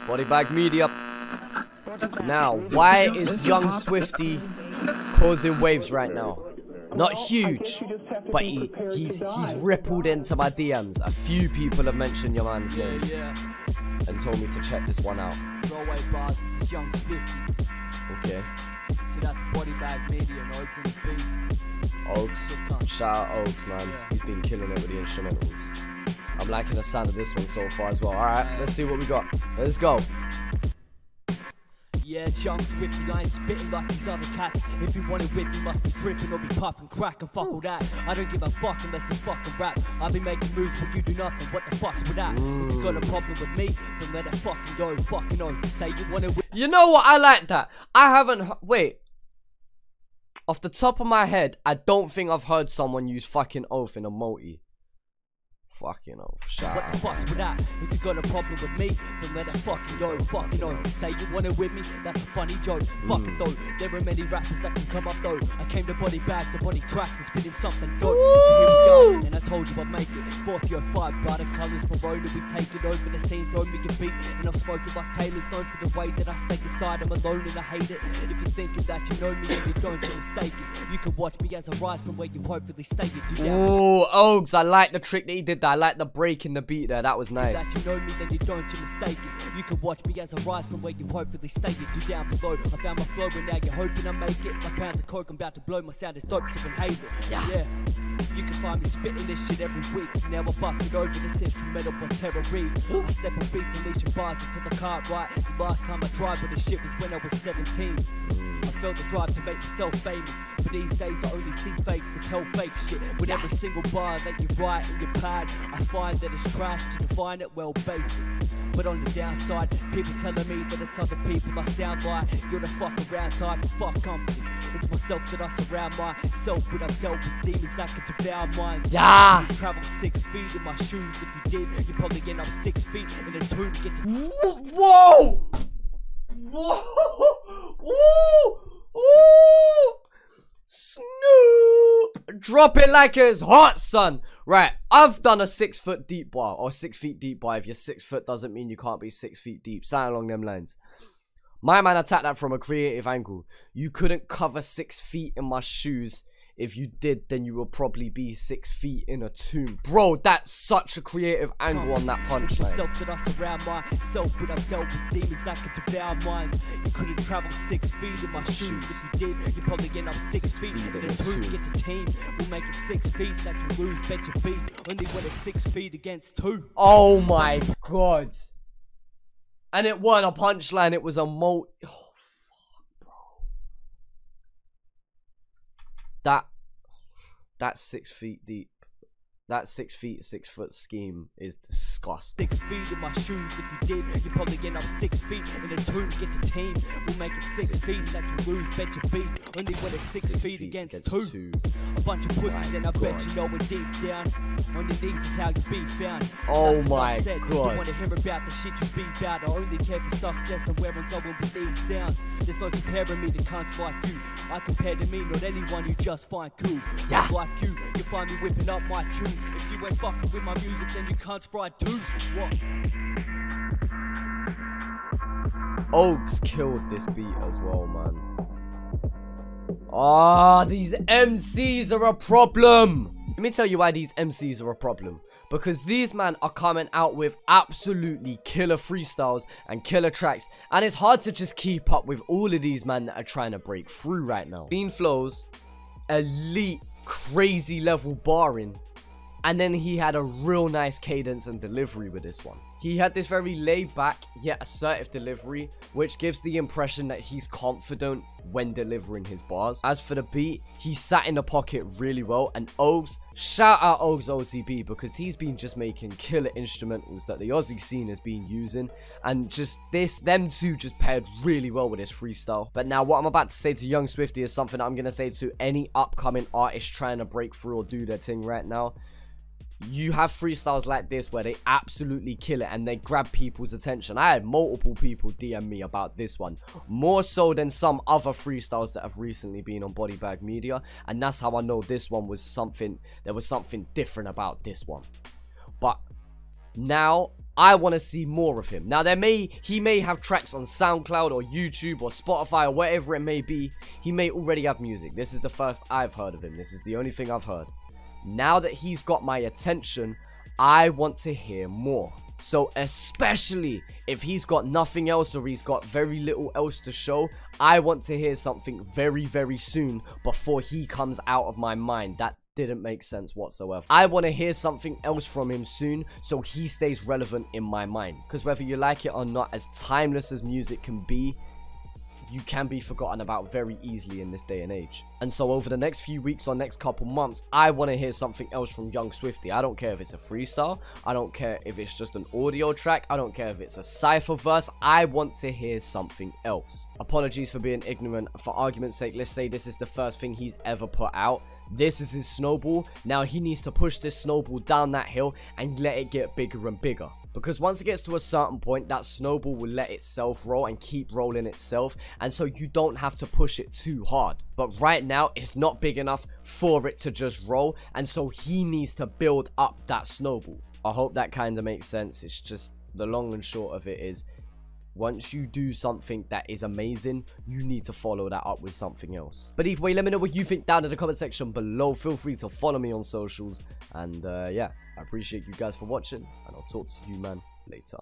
Body Bag Media. Now, why is young Swifty causing waves right now? Not huge, but he's rippled into my DMs. A few people have mentioned your man's name and told me to check this one out. ThrowAwayBars, this is young Swifty. Okay. So that's Body Bag Media and Oaks on the beat. Oaks, shout out Oaks, man. He's been killing it with the instrumentals. I'm liking the sound of this one so far as well. Alright, let's see what we got. Let's go. Yeah, it's young Swifty, I ain't spitting like these other cats. If you want it with me, must be dripping or be puffing crack and fuck all that. I don't give a fuck unless it's fucking rap. I've been making moves but you do nothing, what the fuck's with that? If you got a problem with me, then let it fucking go. Fucking oath, say you want it with. You know what, I like that. I haven't, wait. Off the top of my head, I don't think I've heard someone use fucking oath in a multi. Fucking oath, shout What the fuck's with that? If you got a problem with me, then let it fucking go. Fucking oath, say you want it with me, that's a funny joke. Fucking though, there are many rappers that can come up though. I came to body bag, to body tracks and spit him something dope. So here we go, and I told you I'd make it. 4005, brighter colours, Morona, we take it over the scene, don't make it beat. And I'll smoke it like Taylor's known for the way that I stay inside, I'm alone and I hate it. If you're thinking that you know me and you don't, you're mistaken. You can watch me as I rise from where you hopefully stay. Oh, Oaks, I like the trick that he did there. I like the break in the beat there. That was nice. That you know me, then you don't, you're mistaken. You can watch me as I rise from where you hopefully stay. You down below. I found my flow and now you're hoping I make it. Like pounds of coke, I'm about to blow. My sound is dope, so inhale it. Yeah. You can find me spitting this shit every week. Now I busted over this instrumental by Terror Reed. I step on beats and leash your bars until I can't write. The last time I tried with this shit was when I was 17. I felt the drive to make myself famous, but these days I only see fakes to tell fake shit. With every single bar that you write in your pad, I find that it's trash to define it, well, basic. But on the downside, people telling me that it's other people I sound like. You're the fuck around type of fuck company. It's myself that I surround myself with. I've dealt with demons that can devour minds. Yeah. You travel 6 feet in my shoes. If you did, you probably end up 6 feet in a tomb to get to. Whoa! Whoa! Whoa! Whoa! Snoop! Drop it like it's hot, son. Right, I've done a 6 foot deep bar, or 6 feet deep bar. If you're 6 foot, doesn't mean you can't be 6 feet deep. Something along them lines. My man attacked that from a creative angle. You couldn't cover 6 feet in my shoes. If you did, then you would probably be 6 feet in a tomb. Bro, that's such a creative angle on that punchline. Myself that I surround myself with. I've dealt with demons that can devour minds. You couldn't travel 6 feet in my shoes. If you did, you probably end up 6 feet in a tomb. Get your team, we'll make it 6 feet that you lose, bet your beef. Only when it's 6 feet against 2. Oh my god. And it wasn't a punchline, it was a Oh, fuck, bro. That's 6 feet deep. That 6 feet, 6 foot scheme is disgusting. 6 feet in my shoes. If you did, you probably end up 6 feet in a tomb. Get your team, we'll make it 6 feet that you lose, bet your beef. Only when it's 6 feet against 2. A bunch of pussies, and I bet you know it deep down. On your knees is how you be found. Oh That's my god. god. Don't wanna hear about the shit you be about. I only care for success and where I'm going with these sounds. There's no comparing me to cunts like you. I compare to me, not anyone you just find cool. Yeah. Like you find me whipping up my tunes. If you ain't fucking with my music, then you cunts fried too. What? Oaks killed this beat as well, man. Ah, these MCs are a problem. Let me tell you why these MCs are a problem. Because these men are coming out with absolutely killer freestyles and killer tracks. And it's hard to just keep up with all of these men that are trying to break through right now. Bean Flows, elite, crazy level barring. And then he had a real nice cadence and delivery with this one. He had this very laid back yet assertive delivery, which gives the impression that he's confident when delivering his bars. As for the beat, he sat in the pocket really well. And Oaks, shout out Oaks OCB, because he's been just making killer instrumentals that the Aussie scene has been using. And just them two just paired really well with this freestyle. But now what I'm about to say to young Swifty is something I'm going to say to any upcoming artist trying to break through or do their thing right now. You have freestyles like this where they absolutely kill it and they grab people's attention. I had multiple people DM me about this one, more so than some other freestyles that have recently been on Body Bag Media, and that's how I know this one was something, there was something different about this one. But now I want to see more of him. Now, he may have tracks on SoundCloud or YouTube or Spotify or whatever it may be. He may already have music. This is the first I've heard of him. This is the only thing I've heard. Now that he's got my attention, I want to hear more. So especially if he's got nothing else or he's got very little else to show, I want to hear something very, very soon before he comes out of my mind. That didn't make sense whatsoever. I want to hear something else from him soon so he stays relevant in my mind. Because whether you like it or not, as timeless as music can be, you can be forgotten about very easily in this day and age. And so over the next few weeks or next couple months, I want to hear something else from young Swifty. I don't care if it's a freestyle. I don't care if it's just an audio track. I don't care if it's a cypher verse. I want to hear something else. Apologies for being ignorant. For argument's sake, let's say this is the first thing he's ever put out. This is his snowball. Now he needs to push this snowball down that hill and let it get bigger and bigger. Because once it gets to a certain point, that snowball will let itself roll and keep rolling itself. And so you don't have to push it too hard. But right now, it's not big enough for it to just roll. And so he needs to build up that snowball. I hope that kind of makes sense. It's just the long and short of it is, once you do something that is amazing, you need to follow that up with something else. But either way, let me know what you think down in the comment section below. Feel free to follow me on socials. And yeah, I appreciate you guys for watching. And I'll talk to you, man, later.